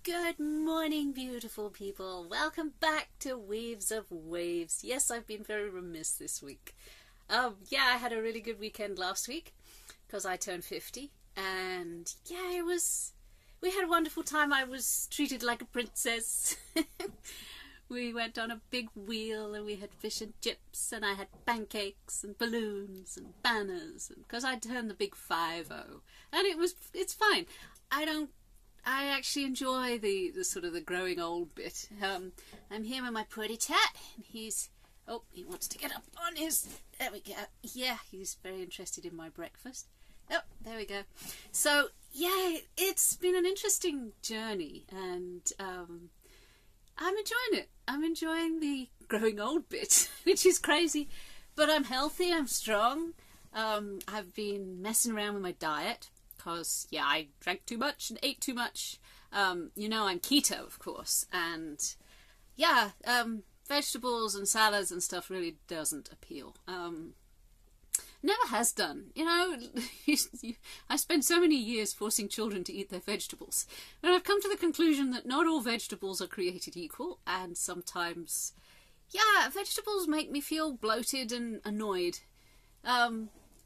Good morning, beautiful people. Welcome back to Waves of Waves. Yes, I've been very remiss this week. I had a really good weekend last week because I turned 50, and we had a wonderful time. I was treated like a princess. We went on a big wheel and we had fish and chips, and I had pancakes and balloons and banners, because I turned the big 50, and it's fine. I actually enjoy the sort of the growing old bit. I'm here with my pretty tat, and he wants to get up on there we go. Yeah, he's very interested in my breakfast. Oh, there we go. So, yeah, it's been an interesting journey, and I'm enjoying it. I'm enjoying the growing old bit, which is crazy, but I'm healthy, I'm strong. I've been messing around with my diet, because, I drank too much and ate too much. I'm keto, of course, and vegetables and salads and stuff really doesn't appeal. Never has done. I spent so many years forcing children to eat their vegetables, and I've come to the conclusion that not all vegetables are created equal, and sometimes, vegetables make me feel bloated and annoyed.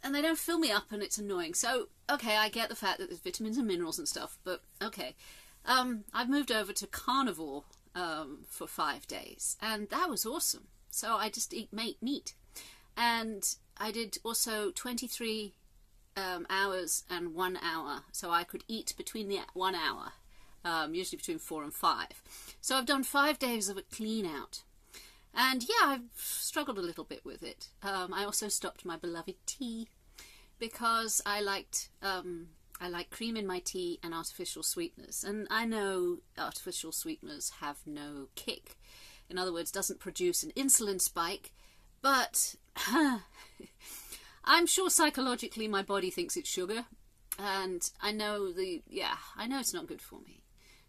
And they don't fill me up, and it's annoying. So, okay, I get the fact that there's vitamins and minerals and stuff, but okay. I've moved over to carnivore for 5 days, and that was awesome. So I just eat meat. And I did also 23 hours and 1 hour, so I could eat between the 1 hour, usually between 4 and 5. So I've done 5 days of a clean out. And I've struggled a little bit with it. I also stopped my beloved tea because I like cream in my tea and artificial sweeteners. And I know artificial sweeteners have no kick. In other words, doesn't produce an insulin spike. But I'm sure psychologically my body thinks it's sugar. And I know it's not good for me.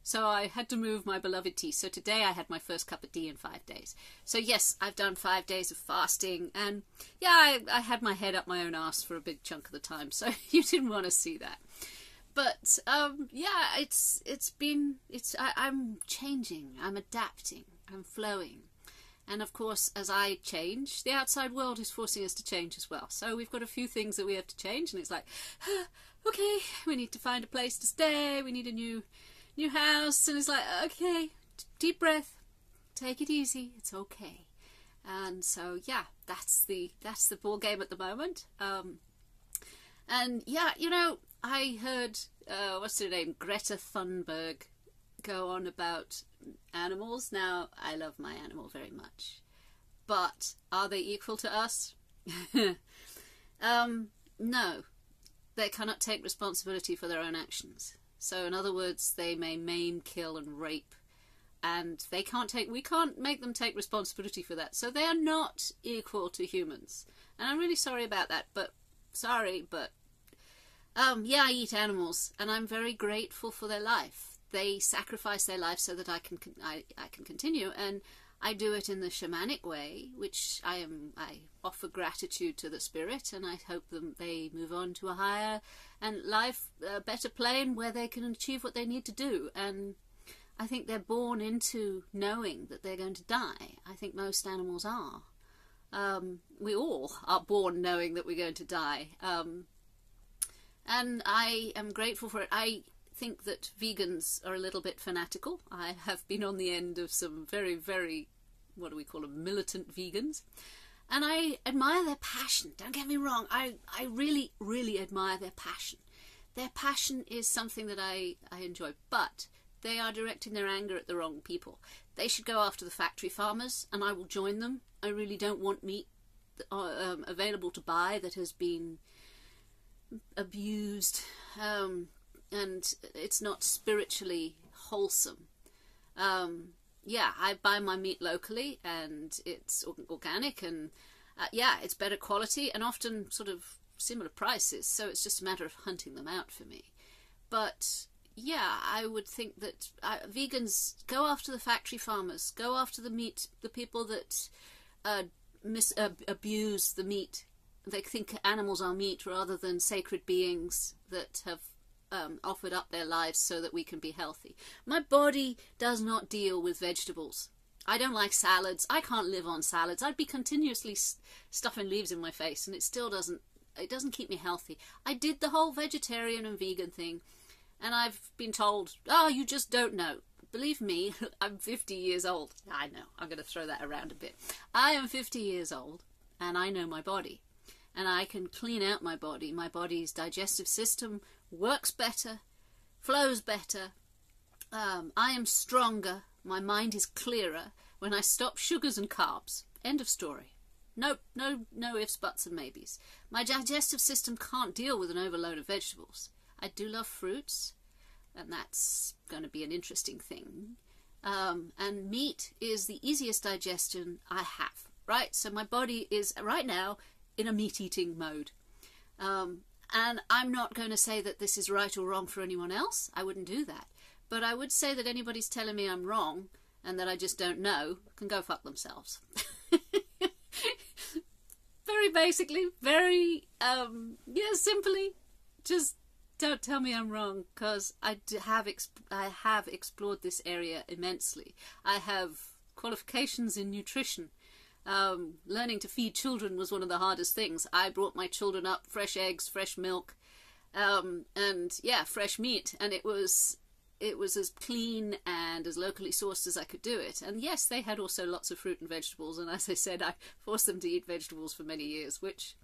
So I had to move my beloved tea. So today I had my first cup of tea in 5 days. So yes, I've done 5 days of fasting, and I had my head up my own arse for a big chunk of the time. So you didn't want to see that. But I'm changing, I'm adapting, I'm flowing. And of course, as I change, the outside world is forcing us to change as well. So we've got a few things that we have to change, and it's like, okay, we need to find a place to stay, we need a new house, and it's like, okay, deep breath, take it easy, it's okay. And so that's the ball game at the moment. I heard what's her name, Greta Thunberg, go on about animals. Now, I love my animal very much, but are they equal to us? No, they cannot take responsibility for their own actions. So in other words, they may maim, kill and rape, and we can't make them take responsibility for that. So they are not equal to humans. And I'm really sorry about that, I eat animals, and I'm very grateful for their life. They sacrifice their life so that I can continue, and I do it in the shamanic way, which I offer gratitude to the spirit, and I hope they move on to a higher and better plane where they can achieve what they need to do. And I think they're born into knowing that they're going to die. I think most animals are. We all are born knowing that we're going to die. And I am grateful for it. I think that vegans are a little bit fanatical. I have been on the end of some very, very, what do we call them, militant vegans. And I admire their passion. Don't get me wrong. I really, really admire their passion. Their passion is something that I enjoy. But they are directing their anger at the wrong people. They should go after the factory farmers, and I will join them. I really don't want meat available to buy that has been abused, and it's not spiritually wholesome. I buy my meat locally, and it's organic, and it's better quality, and often sort of similar prices, so it's just a matter of hunting them out for me. But I would think that vegans go after the factory farmers, go after the people that abuse the meat. They think animals are meat rather than sacred beings that have offered up their lives so that we can be healthy. My body does not deal with vegetables. I don't like salads. I can't live on salads. I'd be continuously stuffing leaves in my face, and it still doesn't keep me healthy. I did the whole vegetarian and vegan thing, and I've been told, oh, you just don't know. Believe me, I'm 50 years old. I know, I'm going to throw that around a bit. I am 50 years old, and I know my body. And I can clean out my body. My body's digestive system works better, flows better. I am stronger. My mind is clearer when I stop sugars and carbs. End of story. No ifs, buts, and maybes. My digestive system can't deal with an overload of vegetables. I do love fruits, and that's going to be an interesting thing. And meat is the easiest digestion I have, right? So my body is, right now, in a meat-eating mode. And I'm not going to say that this is right or wrong for anyone else. I wouldn't do that. But I would say that anybody's telling me I'm wrong and that I just don't know can go fuck themselves. Very basically, very, simply, just don't tell me I'm wrong, because I have explored this area immensely. I have qualifications in nutrition. Learning to feed children was one of the hardest things. I brought my children up fresh eggs, fresh milk, and fresh meat, and it was as clean and as locally sourced as I could do it. And yes, they had also lots of fruit and vegetables, and as I said, I forced them to eat vegetables for many years, which,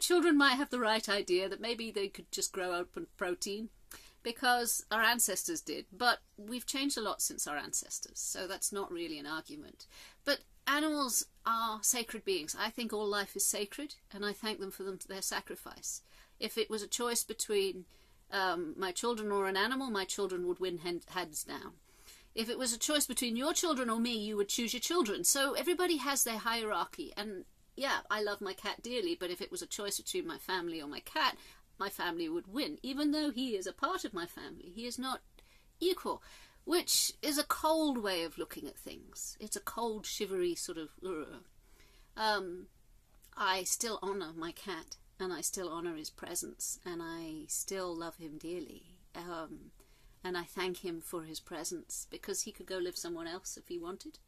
children might have the right idea that maybe they could just grow up on protein, because our ancestors did, but we've changed a lot since our ancestors, so that's not really an argument. But animals are sacred beings. I think all life is sacred, and I thank them for their sacrifice. If it was a choice between my children or an animal, my children would win hands down. If it was a choice between your children or me, you would choose your children. So everybody has their hierarchy, and yeah, I love my cat dearly, but if it was a choice between my family or my cat, my family would win. Even though he is a part of my family, he is not equal, which is a cold way of looking at things. It's a cold, shivery sort of... I still honour my cat, and I still honour his presence, and I still love him dearly. And I thank him for his presence, because he could go live somewhere else if he wanted.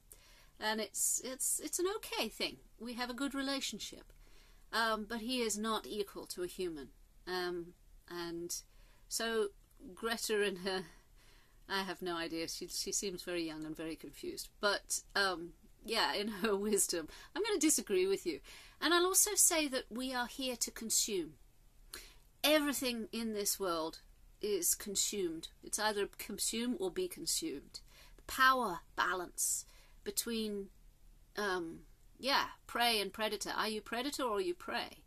And it's an okay thing. We have a good relationship. But he is not equal to a human. And so Greta and her... I have no idea. She seems very young and very confused. But, in her wisdom, I'm going to disagree with you. And I'll also say that we are here to consume. Everything in this world is consumed. It's either consume or be consumed. The power balance between, prey and predator. Are you predator or are you prey?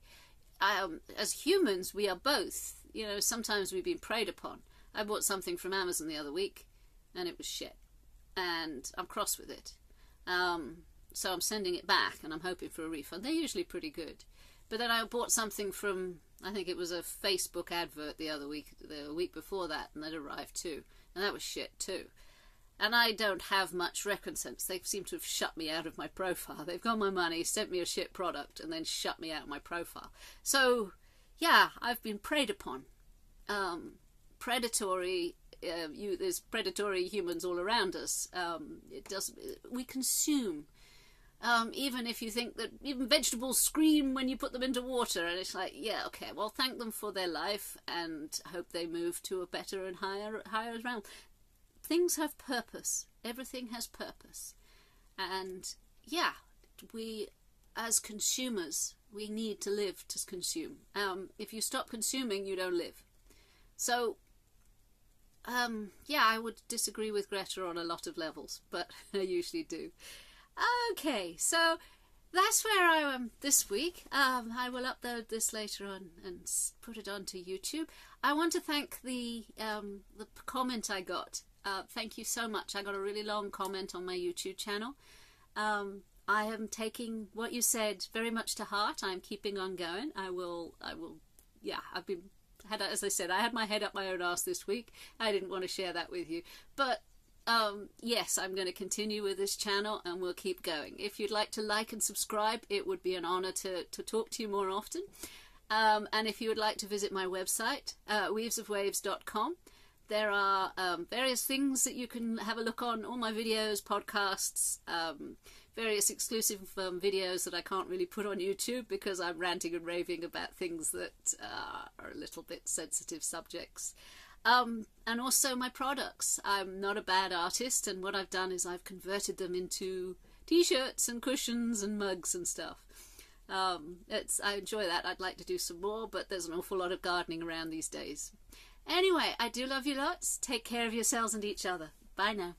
As humans, we are both. Sometimes we've been preyed upon. I bought something from Amazon the other week, and it was shit. And I'm cross with it. So I'm sending it back, and I'm hoping for a refund. They're usually pretty good. But then I bought something from, I think it was a Facebook advert the week before that, and that arrived too. And that was shit too. And I don't have much recompense. They seem to have shut me out of my profile. They've got my money, sent me a shit product, and then shut me out of my profile. So, yeah, I've been preyed upon. Predatory, there's predatory humans all around us. We consume. Even if you think that even vegetables scream when you put them into water, and it's like, yeah, okay, well, thank them for their life and hope they move to a better and higher realm. Things have purpose. Everything has purpose. And yeah, we as consumers, we need to live to consume. If you stop consuming, you don't live. So I would disagree with Greta on a lot of levels, but I usually do. Okay, so that's where I am this week. I will upload this later on and put it onto YouTube. I want to thank the comment I got. Thank you so much. I got a really long comment on my YouTube channel. I am taking what you said very much to heart. I'm keeping on going. I will. Yeah, as I said, I had my head up my own arse this week. I didn't want to share that with you, but yes, I'm going to continue with this channel, and we'll keep going. If you'd like to like and subscribe, it would be an honor to talk to you more often. And if you would like to visit my website, weavesofwaves.com, there are various things that you can have a look on, all my videos, podcasts, various exclusive videos that I can't really put on YouTube because I'm ranting and raving about things that are a little bit sensitive subjects. And also my products. I'm not a bad artist, and what I've done is I've converted them into t-shirts and cushions and mugs and stuff. I enjoy that. I'd like to do some more, but there's an awful lot of gardening around these days. Anyway, I do love you lots. Take care of yourselves and each other. Bye now.